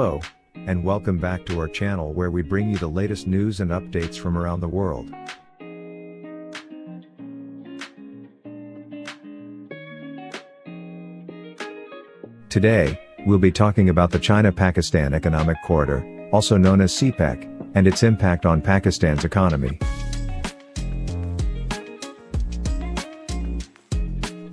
Hello, and welcome back to our channel where we bring you the latest news and updates from around the world. Today, we'll be talking about the China-Pakistan Economic Corridor, also known as CPEC, and its impact on Pakistan's economy.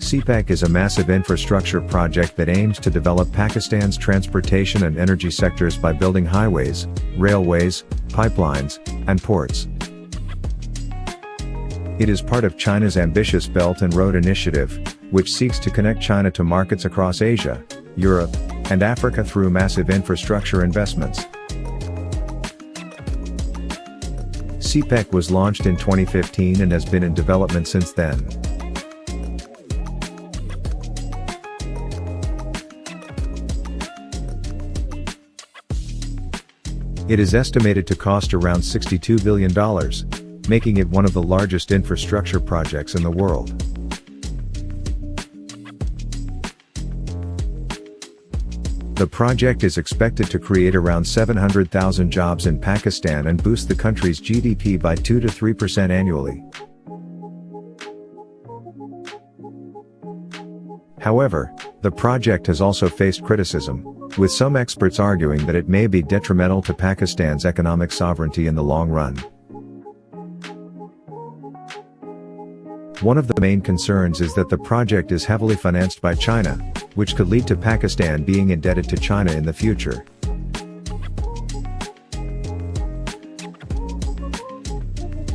CPEC is a massive infrastructure project that aims to develop Pakistan's transportation and energy sectors by building highways, railways, pipelines, and ports. It is part of China's ambitious Belt and Road Initiative, which seeks to connect China to markets across Asia, Europe, and Africa through massive infrastructure investments. CPEC was launched in 2015 and has been in development since then. It is estimated to cost around $62 billion, making it one of the largest infrastructure projects in the world. The project is expected to create around 700,000 jobs in Pakistan and boost the country's GDP by 2 to 3% annually. However, the project has also faced criticism, with some experts arguing that it may be detrimental to Pakistan's economic sovereignty in the long run. One of the main concerns is that the project is heavily financed by China, which could lead to Pakistan being indebted to China in the future.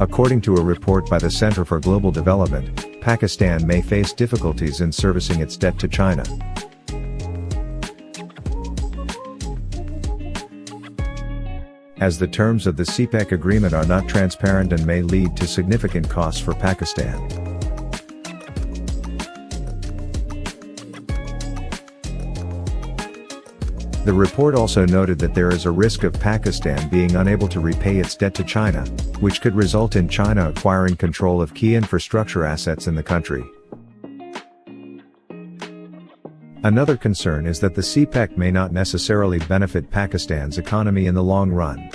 According to a report by the Center for Global Development, Pakistan may face difficulties in servicing its debt to China. As the terms of the CPEC agreement are not transparent and may lead to significant costs for Pakistan. The report also noted that there is a risk of Pakistan being unable to repay its debt to China, which could result in China acquiring control of key infrastructure assets in the country. Another concern is that the CPEC may not necessarily benefit Pakistan's economy in the long run.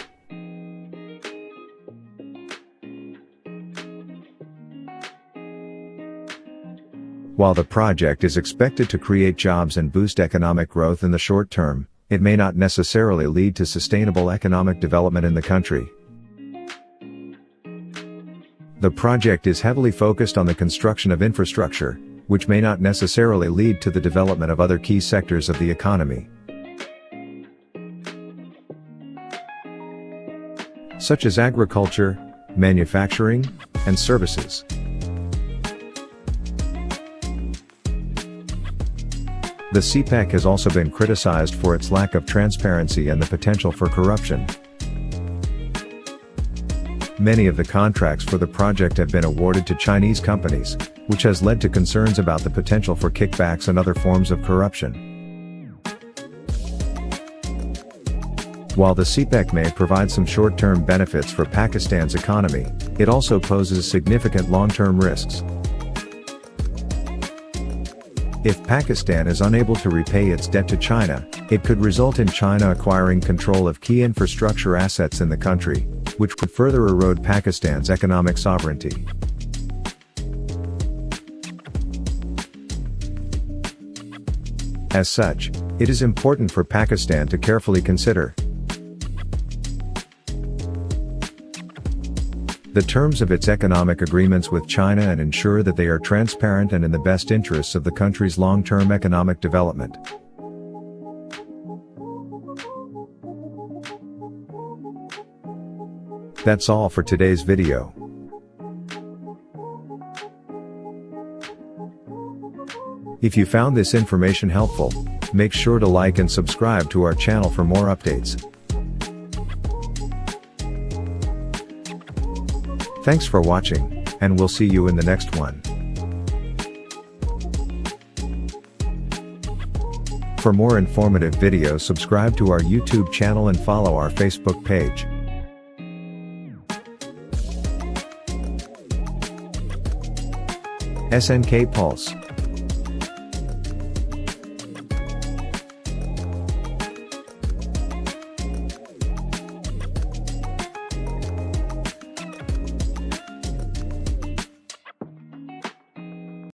While the project is expected to create jobs and boost economic growth in the short term, it may not necessarily lead to sustainable economic development in the country. The project is heavily focused on the construction of infrastructure, which may not necessarily lead to the development of other key sectors of the economy, such as agriculture, manufacturing, and services. The CPEC has also been criticized for its lack of transparency and the potential for corruption. Many of the contracts for the project have been awarded to Chinese companies, which has led to concerns about the potential for kickbacks and other forms of corruption. While the CPEC may provide some short-term benefits for Pakistan's economy, it also poses significant long-term risks. If Pakistan is unable to repay its debt to China, it could result in China acquiring control of key infrastructure assets in the country, which could further erode Pakistan's economic sovereignty. As such, it is important for Pakistan to carefully consider the terms of its economic agreements with China and ensure that they are transparent and in the best interests of the country's long-term economic development. That's all for today's video. If you found this information helpful, make sure to like and subscribe to our channel for more updates. Thanks for watching, and we'll see you in the next one. For more informative videos, subscribe to our YouTube channel and follow our Facebook page. SNK Pulse.